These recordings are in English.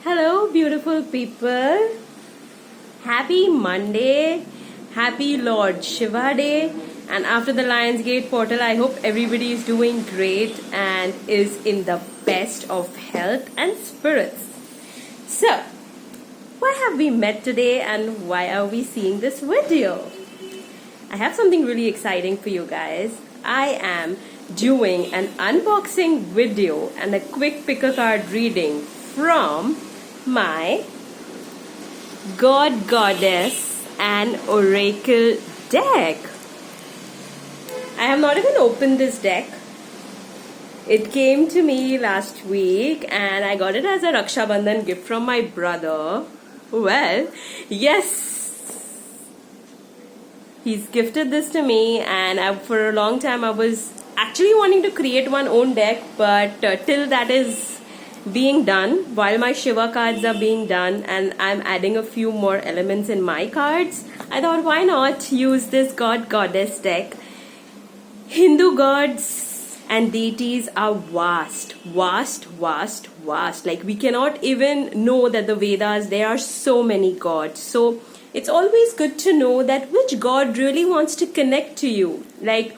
Hello, beautiful people. Happy Monday. Happy Lord Shiva Day. And after the Lionsgate portal, I hope everybody is doing great and is in the best of health and spirits. So, why have we met today and why are we seeing this video? I have something really exciting for you guys. I am doing an unboxing video and a quick pick a card reading from my God, Goddess and Oracle deck. I have not even opened this deck. It came to me last week and I got it as a Raksha Bandhan gift from my brother. Well, yes, he's gifted this to me, and for a long time I was actually wanting to create one own deck, but till that is being done, while my Shiva cards are being done and I'm adding a few more elements in my cards, I thought why not use this God Goddess deck. Hindu gods and deities are vast. Like we cannot even know that the Vedas, there are so many gods. So it's always good to know that which god really wants to connect to you. Like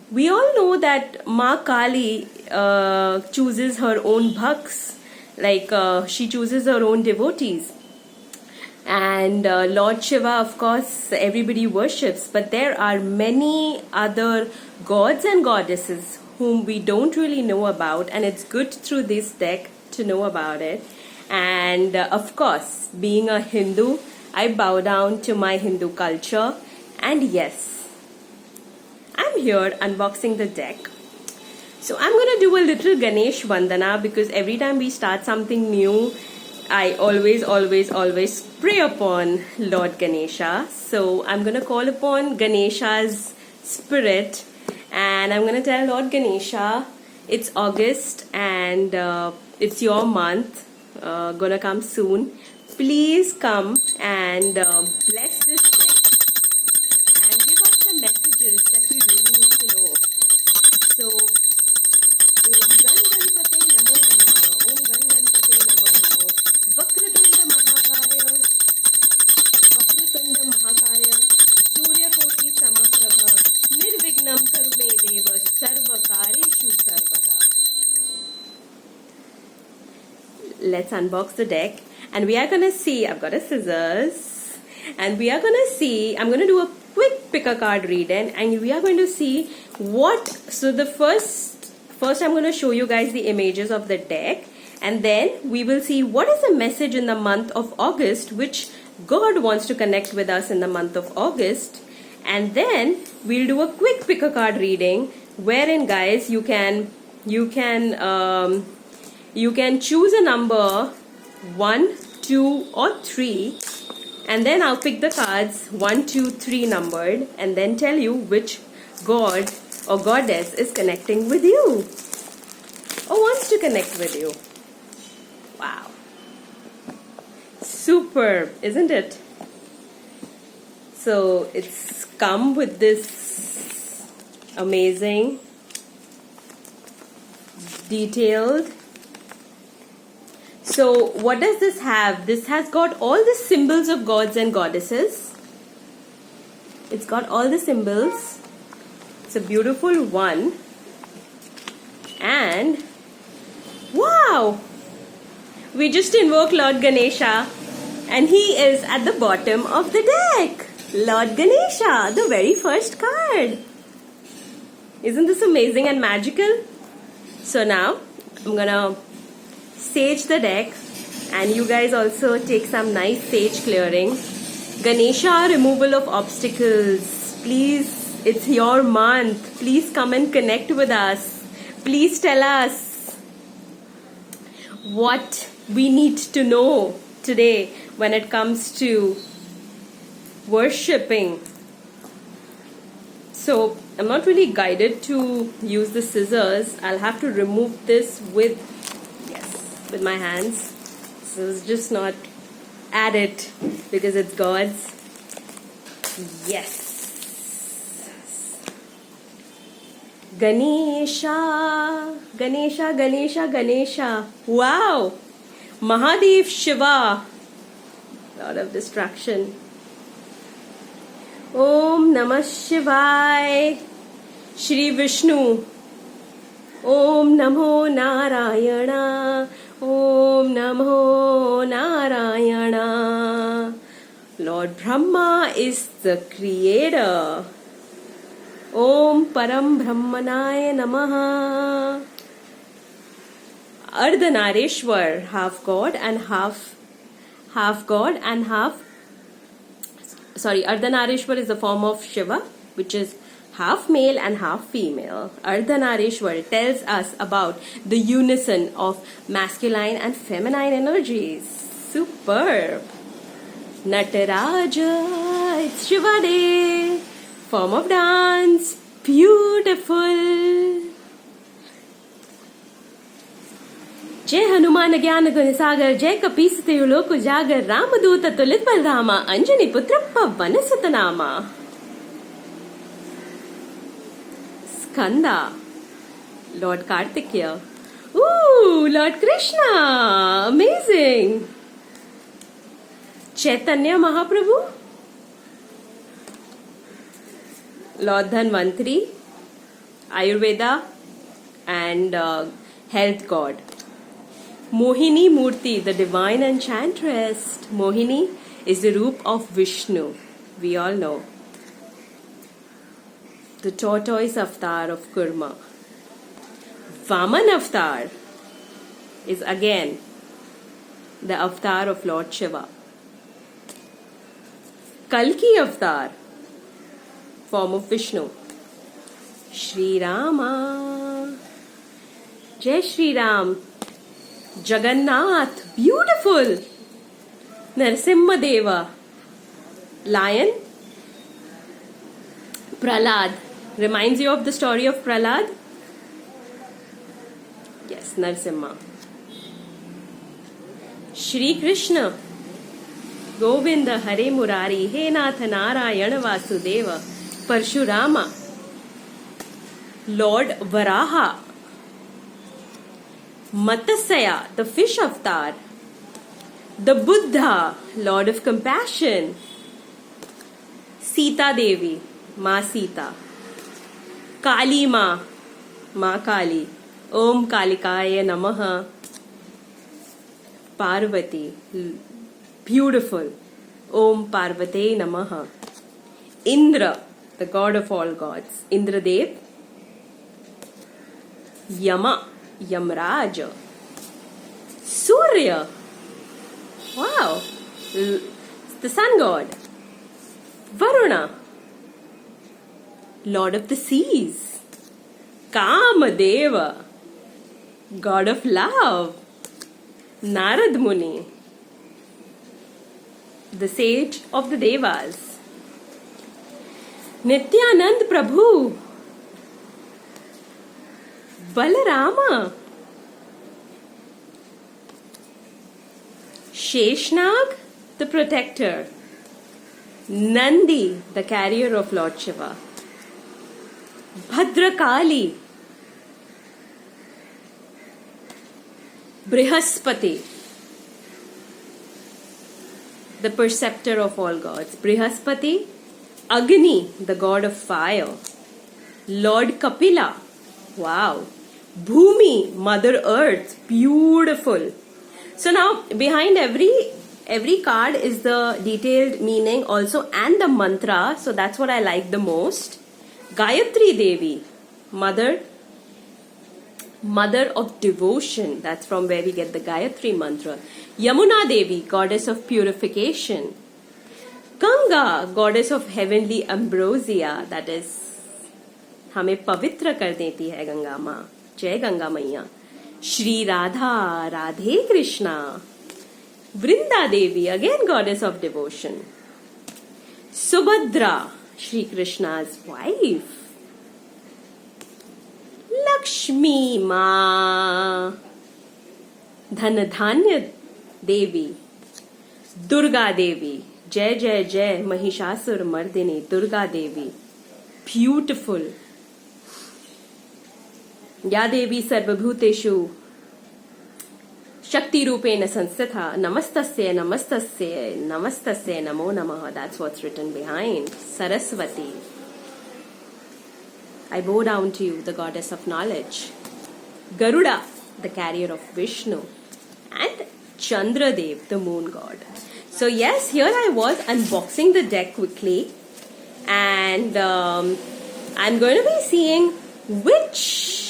we all know that Ma Kali chooses her own bhaks, like she chooses her own devotees. And Lord Shiva, of course, everybody worships, but there are many other gods and goddesses whom we don't really know about, and it's good through this deck to know about it. And of course, being a Hindu, I bow down to my Hindu culture, and yes, I'm here unboxing the deck. So I'm going to do a little Ganesh Vandana because every time we start something new, I always pray upon Lord Ganesha. So I'm going to call upon Ganesha's spirit and I'm going to tell Lord Ganesha, it's August and it's your month, gonna come soon. Please come and bless this deck and give us the messages that we really need to know. So, Om Gan Ganpate Namo Namaha, Om Gan Ganpate Namo Namo, Vakratunda Mahakarya, Vakratunda Mahakarya, Surya Koti Samaprabha, Nirvignam Karume Deva, Sarva Kareshu Sarvada. Let's unbox the deck and we are gonna see, I've got a scissors and we are gonna see, I'm gonna do a quick pick a card reading and we are going to see what, so the first I'm going to show you guys the images of the deck and then we will see what is the message in the month of August, which God wants to connect with us in the month of August, and then we'll do a quick pick a card reading wherein guys you can choose a number 1, 2 or 3 and then I'll pick the cards 1, 2, 3 numbered and then tell you which god or goddess is connecting with you or wants to connect with you. Wow. Superb, isn't it? So it's come with this amazing detailed. So what does this have? This has got all the symbols of gods and goddesses. It's got all the symbols. It's a beautiful one. And wow! We just invoke Lord Ganesha and he is at the bottom of the deck. Lord Ganesha, the very first card. Isn't this amazing and magical? So now I'm gonna sage the deck and you guys also take some nice sage clearing. Ganesha, removal of obstacles. Please, it's your month. Please come and connect with us. Please tell us what we need to know today when it comes to worshipping. So I'm not really guided to use the scissors. I'll have to remove this with my hands. So it's just not add it because it's God's. Yes. Ganesha, Ganesha, Ganesha, Ganesha. Wow! Mahadev Shiva. Lot of distraction. Om Namah Shivaya. Shri Vishnu. Om Namo Narayana. Om Namo Narayana. Lord Brahma is the creator. Om Param Brahmanaya Namaha. Ardhanarishwar, half god and half Ardhanarishwar is the form of Shiva, which is half male and half female. Ardhanarishwar tells us about the unison of masculine and feminine energies. Superb. Nataraja, it's Shiva Day. Form of dance, beautiful. जय हनुमान ज्ञान गुण सागर, जय कपीस लोक उजागर, रामदूत तुलित बलरामा, अंजनी पुत्र पवन सुत नामा. Skanda, Lord Kartikeya. Ooh, Lord Krishna, amazing. Chaitanya Mahaprabhu, Lord Dhanvantari, Ayurveda and health god. Mohini Murti, the divine enchantress. Mohini is the roop of Vishnu, we all know. The tortoise avatar of Kurma. Vaman avatar is again the avatar of Lord Shiva. Kalki avatar, form of Vishnu. Shri Rama, Jai Shri Ram. Jagannath, beautiful. Narasimha Deva, lion. Prahlad, reminds you of the story of Prahlad? Yes, Narasimha. Shri Krishna, Govinda Hare Murari, He Nath Narayana Vasudeva. Parshurama, Lord Varaha. Matsya, the fish avatar. The Buddha, Lord of compassion. Sita Devi, Ma Sita. Kali Ma, Ma Kali. Om Kalikaya Namaha. Parvati, beautiful. Om Parvate Namaha. Indra, the god of all gods. Indradev. Yama, Yamraj. Surya, wow, the sun god. Varuna, lord of the seas. Kamadeva, god of love. Narad Muni, the sage of the Devas. Nityanand Prabhu, Balarama. Sheshnag, the protector. Nandi, the carrier of Lord Shiva. Bhadrakali. Brihaspati, the preceptor of all gods. Brihaspati. Agni, the god of fire. Lord Kapila, wow. Bhumi, Mother Earth, beautiful. So now behind every card is the detailed meaning also and the mantra. So that's what I like the most. Gayatri Devi, mother of devotion. That's from where we get the Gayatri mantra. Yamuna Devi, goddess of purification. Ganga, goddess of heavenly ambrosia. That is, हमें पवित्र कर देती है गंगा माँ. जय गंगा मैया. Shri Radha, Radhe Krishna. Vrinda Devi, again goddess of devotion. Subhadra, Shri Krishna's wife. Lakshmi Ma. Dhanadhanya Devi. Durga Devi. Jai Jai Jai Mahishasur Mardini. Durga Devi. Beautiful. Ya Devi Sarvabhuteshu Shakti Rupena Sanstitha, Namastasya, Namastasya, Namastasya, Namo Namaha. That's what's written behind. Saraswati. I bow down to you, the goddess of knowledge. Garuda, the carrier of Vishnu. And Chandradev, the moon god. So yes, here I was unboxing the deck quickly. And I'm going to be seeing which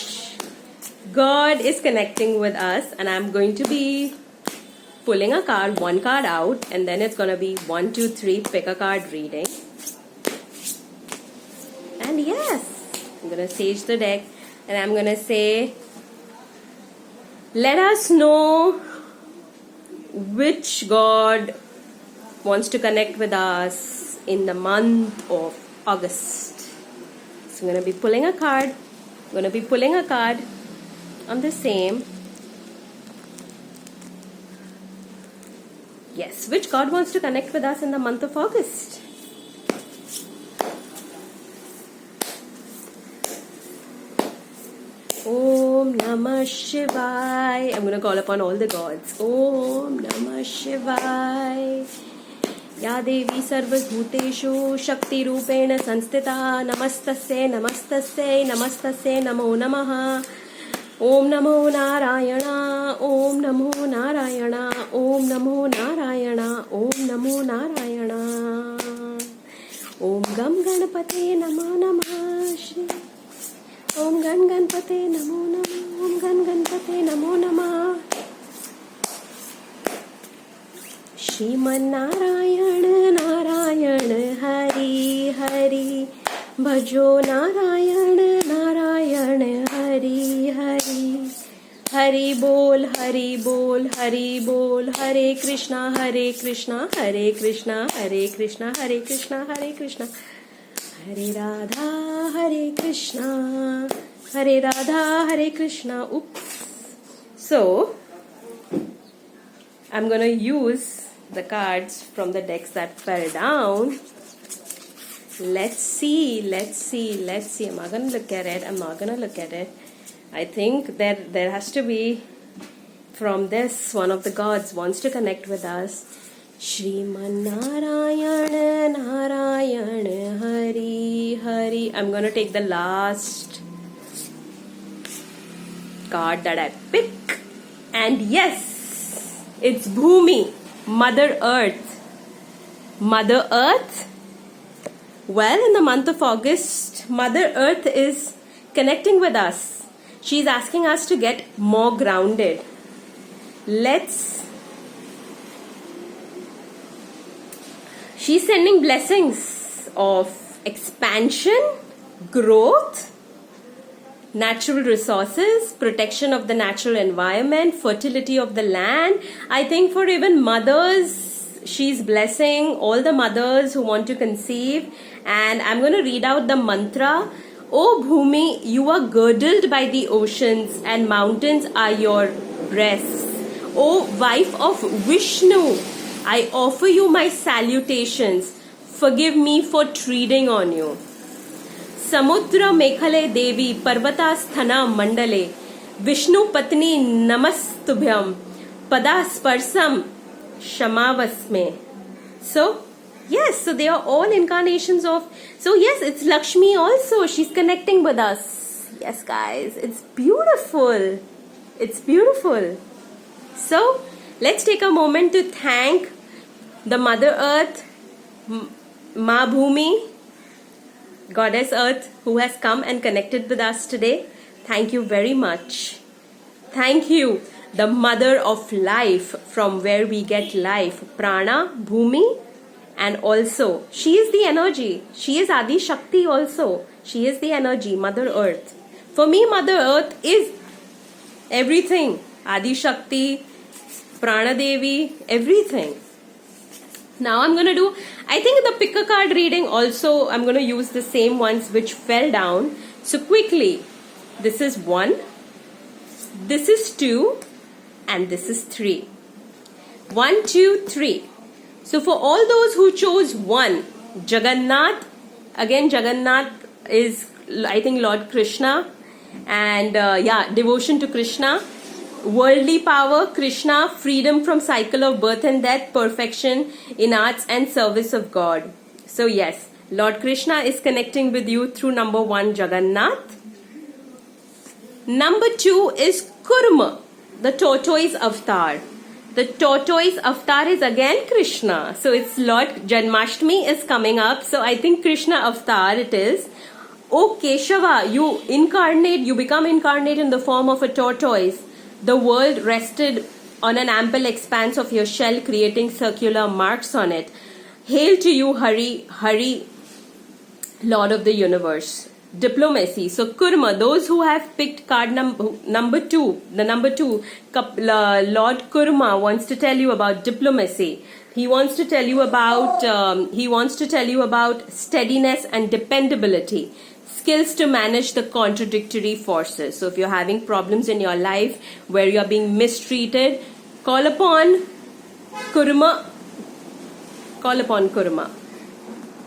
God is connecting with us, and I'm going to be pulling a card, one card out, and then it's going to be 1, 2, 3, pick a card reading. And yes, I'm going to sage the deck, and I'm going to say, let us know which God wants to connect with us in the month of August. So I'm going to be pulling a card. I'm going to be pulling a card on the same. Yes, which God wants to connect with us in the month of August? Om Namah Shivaya. I'm going to call upon all the gods. Om Namah Shivaya. Ya Devi Sarvas Bhuteshu Shakti Rupena Sanstita. Namastasya, Namastasya, Namastasya, Namo Namaha. Om Namo Narayana, Om Namo Narayana, Om Namo Narayana, Om Namo Narayana. Om Gam Ganapate Namo Namah. Om Gan Ganpate Namo Namah. Om Gan Ganpate Namo Namah. Shriman Narayana Narayana Hari Hari. Bhajo Narayana Narayana Hari Hari. Hari Bol Hari Bol Hari Bol. Hare Krishna Hare Krishna Hare Krishna Hare Krishna Hare Krishna Hare Krishna. Hare Radha Hare Krishna Hare Radha Hare Krishna. Oops. So I'm gonna use the cards from the decks that fell down. Let's see. Am I gonna look at it? I'm not gonna look at it. I think there has to be, from this, one of the gods wants to connect with us. Shriman Narayana Narayana Hari Hari. I'm gonna take the last card that I pick. And yes, it's Bhumi, Mother Earth. Mother Earth. Well, in the month of August, Mother Earth is connecting with us. She's asking us to get more grounded. She's sending blessings of expansion, growth, natural resources, protection of the natural environment, fertility of the land. I think for even mothers, she's blessing all the mothers who want to conceive. And I'm going to read out the mantra. O Bhumi, you are girdled by the oceans and mountains are your breasts. O wife of Vishnu, I offer you my salutations. Forgive me for treading on you. Samudra Mekhale Devi Parvata Sthana Mandale Vishnu Patni Namastubhyam Pada Sparsam Shamavasme. So, yes, so they are all incarnations of... So yes, it's Lakshmi also. She's connecting with us. Yes, guys, it's beautiful. It's beautiful. So, let's take a moment to thank the Mother Earth, Ma Bhumi, Goddess Earth, who has come and connected with us today. Thank you very much. Thank you, the Mother of Life, from where we get life, Prana, Bhumi, and also she is the energy. She is Adi Shakti also. She is the energy, Mother Earth. For me, Mother Earth is everything. Adi Shakti, Prana Devi, everything. Now I'm going to do, I think the pick a card reading also, I'm going to use the same ones which fell down. So quickly, this is 1, this is 2, and this is 3. 1, 2, 3. So for all those who chose 1, Jagannath, again Jagannath is, I think, Lord Krishna, and devotion to Krishna. worldly power, Krishna, freedom from cycle of birth and death, perfection in arts and service of God. So yes, Lord Krishna is connecting with you through number 1, Jagannath. Number 2 is Kurma, the tortoise avatar. The tortoise avatar is again Krishna. So it's Lord Janmashtami is coming up. So I think Krishna avatar it is. Oh Keshava, you become incarnate in the form of a tortoise. The world rested on an ample expanse of your shell, creating circular marks on it. Hail to you, Hari, Lord of the universe. Diplomacy. So Kurma, those who have picked card number 2, the number 2, Lord Kurma wants to tell you about diplomacy. He wants to tell you about steadiness and dependability. Skills to manage the contradictory forces. So if you're having problems in your life where you're being mistreated, call upon Kurma.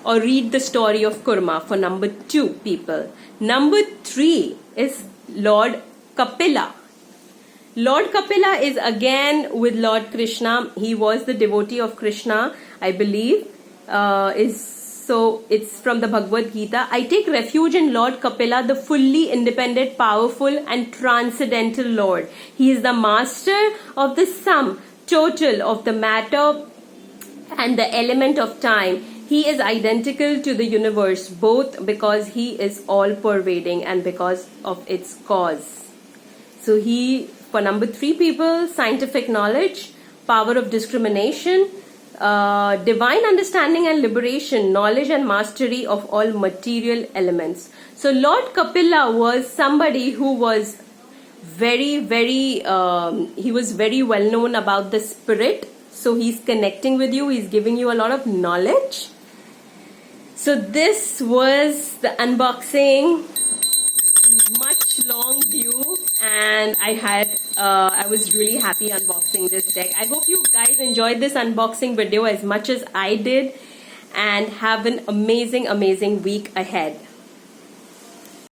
Or read the story of Kurma for number 2 people. Number 3 is Lord Kapila. Lord Kapila is again with Lord Krishna. He was the devotee of Krishna, I believe. So it's from the Bhagavad Gita. I take refuge in Lord Kapila, the fully independent, powerful and transcendental Lord. He is the master of the sum total of the matter and the element of time. He is identical to the universe, both because he is all pervading and because of its cause. So for number 3 people, scientific knowledge, power of discrimination, divine understanding and liberation, knowledge and mastery of all material elements. So Lord Kapila was somebody who was very well known about the spirit. So he's connecting with you, he's giving you a lot of knowledge. So this was the unboxing, much long due, and I was really happy unboxing this deck. I hope you guys enjoyed this unboxing video as much as I did, and have an amazing week ahead.